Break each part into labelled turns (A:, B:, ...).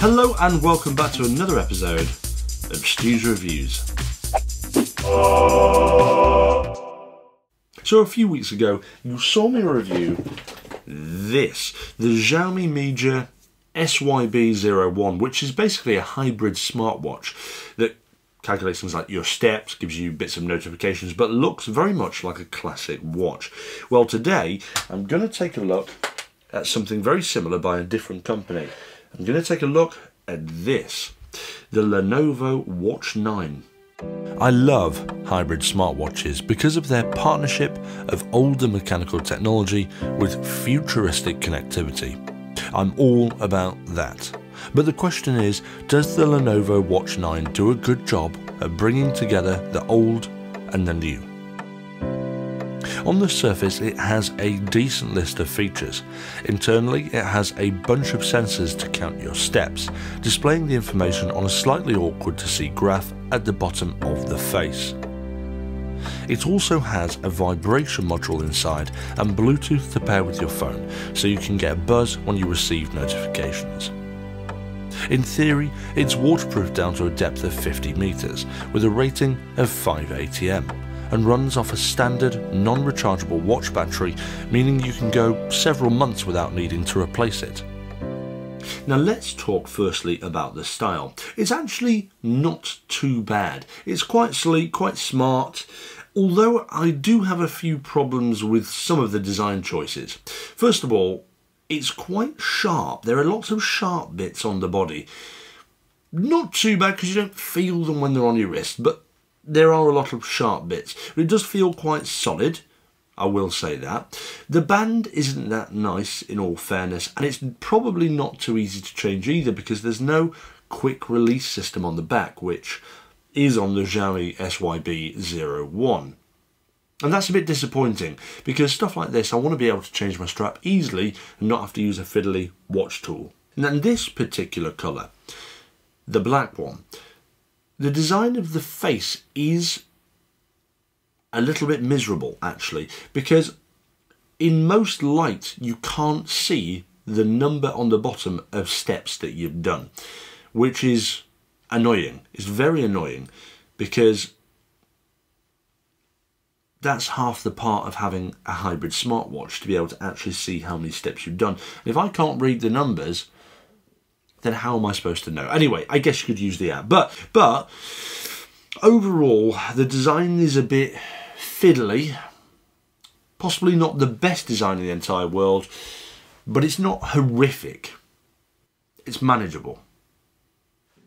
A: Hello and welcome back to another episode of Stu's Reviews. So a few weeks ago you saw me review this, the Xiaomi Mijia SYB01, which is basically a hybrid smartwatch that calculates things like your steps, gives you bits of notifications, but looks very much like a classic watch. Well, today I'm going to take a look at something very similar by a different company. I'm going to take a look at this, the Lenovo Watch 9. I love hybrid smartwatches because of their partnership of older mechanical technology with futuristic connectivity. I'm all about that. But the question is, does the Lenovo Watch 9 do a good job at bringing together the old and the new? On the surface, it has a decent list of features. Internally, it has a bunch of sensors to count your steps, displaying the information on a slightly awkward to see graph at the bottom of the face. It also has a vibration module inside and Bluetooth to pair with your phone, so you can get a buzz when you receive notifications. In theory, it's waterproof down to a depth of 50 meters, with a rating of 5 ATM, and runs off a standard non-rechargeable watch battery, meaning you can go several months without needing to replace it. Now let's talk firstly about the style. It's actually not too bad. It's quite sleek, quite smart, although I do have a few problems with some of the design choices. First of all, it's quite sharp. There are lots of sharp bits on the body. Not too bad because you don't feel them when they're on your wrist, but there are a lot of sharp bits. But it does feel quite solid, I will say that. The band isn't that nice in all fairness, and it's probably not too easy to change either because there's no quick release system on the back, which is on the Xiaomi SYB01. And that's a bit disappointing because stuff like this I want to be able to change my strap easily and not have to use a fiddly watch tool. And in this particular colour, the black one, the design of the face is a little bit miserable actually, because in most light you can't see the number on the bottom of steps that you've done, which is annoying. It's very annoying because that's half the part of having a hybrid smartwatch, to be able to actually see how many steps you've done. And if I can't read the numbers, then how am I supposed to know? Anyway, I guess you could use the app. But overall, the design is a bit fiddly. Possibly not the best design in the entire world, but it's not horrific. It's manageable.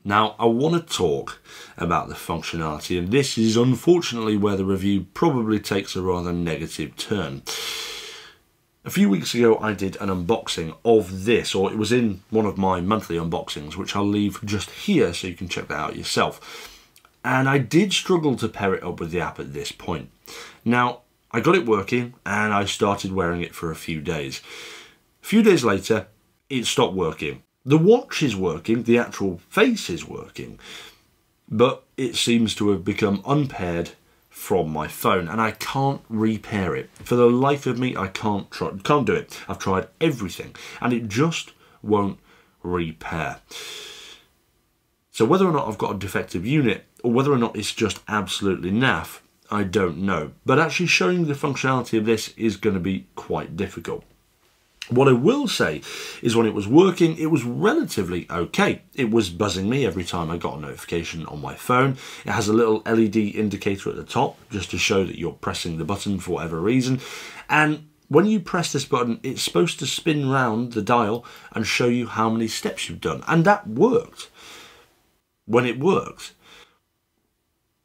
A: Now, I want to talk about the functionality, and this is unfortunately where the review probably takes a rather negative turn. A few weeks ago I did an unboxing of this, or it was in one of my monthly unboxings, which I'll leave just here so you can check that out yourself. And I did struggle to pair it up with the app at this point. Now, I got it working and I started wearing it for a few days. A few days later, it stopped working. The watch is working, the actual face is working, but it seems to have become unpaired from my phone, and I can't repair it. For the life of me, I can't do it. I've tried everything, and it just won't repair. So whether or not I've got a defective unit, or whether or not it's just absolutely naff, I don't know. But actually showing the functionality of this is going to be quite difficult. What I will say is when it was working, it was relatively okay. It was buzzing me every time I got a notification on my phone. It has a little LED indicator at the top just to show that you're pressing the button for whatever reason. And when you press this button, it's supposed to spin round the dial and show you how many steps you've done. And that worked when it worked.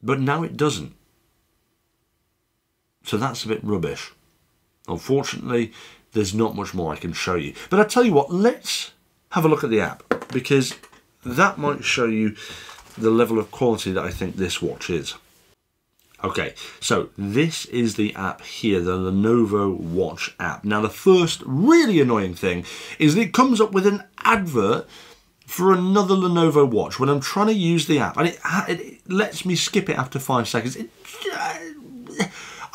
A: But now it doesn't. So that's a bit rubbish. Unfortunately, there's not much more I can show you. But I tell you what, let's have a look at the app, because that might show you the level of quality that I think this watch is. Okay, so this is the app here, the Lenovo Watch app. Now the first really annoying thing is that it comes up with an advert for another Lenovo watch when I'm trying to use the app, and it lets me skip it after 5 seconds.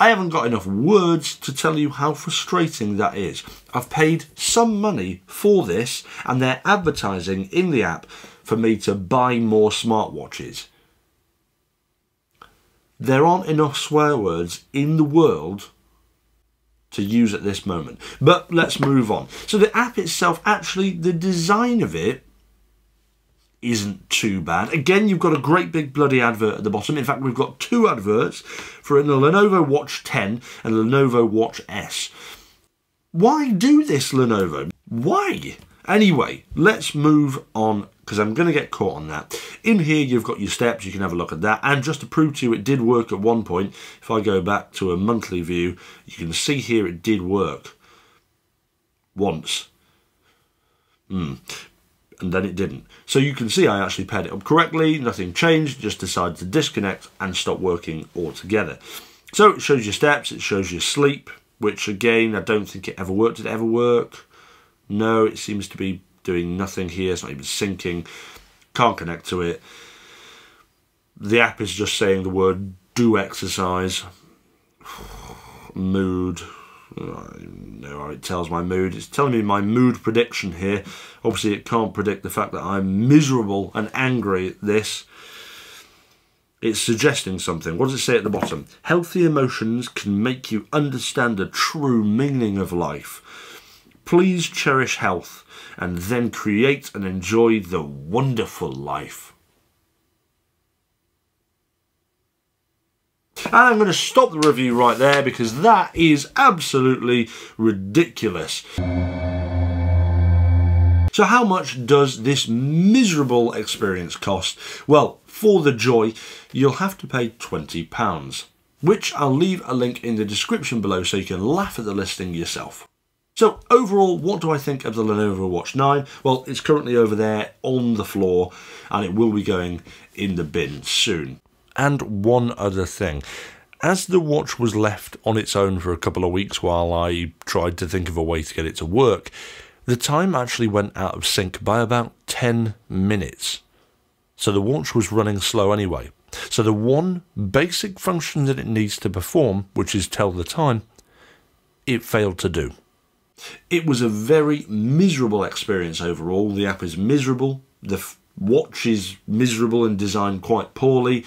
A: I haven't got enough words to tell you how frustrating that is. I've paid some money for this and they're advertising in the app for me to buy more smartwatches. There aren't enough swear words in the world to use at this moment. But let's move on. So the app itself, actually, the design of it isn't too bad. Again, you've got a great big bloody advert at the bottom. In fact, we've got two adverts for the Lenovo Watch 10 and Lenovo Watch S. Why do this, Lenovo? Why? Anyway, let's move on, because I'm going to get caught on that. In here, you've got your steps. You can have a look at that. And just to prove to you it did work at one point, if I go back to a monthly view, you can see here it did work once. And then it didn't. So you can see I actually paired it up correctly, nothing changed, just decided to disconnect and stop working altogether. So it shows your steps, it shows your sleep, which again, I don't think it ever worked. Did it ever work? No, it seems to be doing nothing here, it's not even syncing, can't connect to it. The app is just saying the word do exercise, mood. No, it tells my mood. It's telling me my mood prediction here. Obviously, it can't predict the fact that I'm miserable and angry at this. It's suggesting something. What does it say at the bottom? Healthy emotions can make you understand the true meaning of life. Please cherish health and then create and enjoy the wonderful life. And I'm going to stop the review right there because that is absolutely ridiculous. So how much does this miserable experience cost? Well, for the joy, you'll have to pay £20, which I'll leave a link in the description below so you can laugh at the listing yourself. So overall, what do I think of the Lenovo Watch 9? Well, it's currently over there on the floor and it will be going in the bin soon. And one other thing, as the watch was left on its own for a couple of weeks while I tried to think of a way to get it to work, the time actually went out of sync by about 10 minutes. So the watch was running slow anyway. So the one basic function that it needs to perform, which is tell the time, it failed to do. It was a very miserable experience overall. The app is miserable. The watch is miserable and designed quite poorly.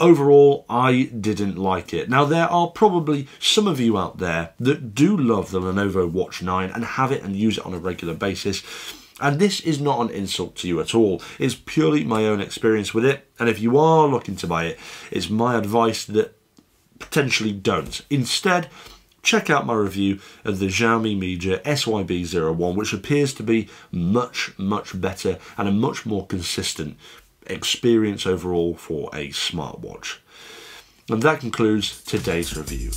A: Overall, I didn't like it. Now, there are probably some of you out there that do love the Lenovo Watch 9 and have it and use it on a regular basis. And this is not an insult to you at all. It's purely my own experience with it. And if you are looking to buy it, it's my advice that potentially don't. Instead, check out my review of the Xiaomi Mi SYB01, which appears to be much, much better and a much more consistent experience overall for a smartwatch. And that concludes today's review.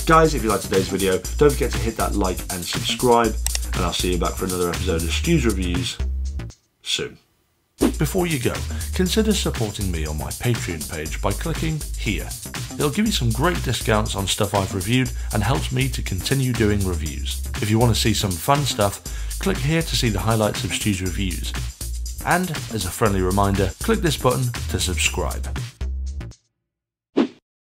A: Guys, if you liked today's video, don't forget to hit that like and subscribe, and I'll see you back for another episode of Stu's Reviews soon. Before you go, consider supporting me on my Patreon page by clicking here. It'll give you some great discounts on stuff I've reviewed and helps me to continue doing reviews. If you want to see some fun stuff, click here to see the highlights of Stu's Reviews. And, as a friendly reminder, click this button to subscribe.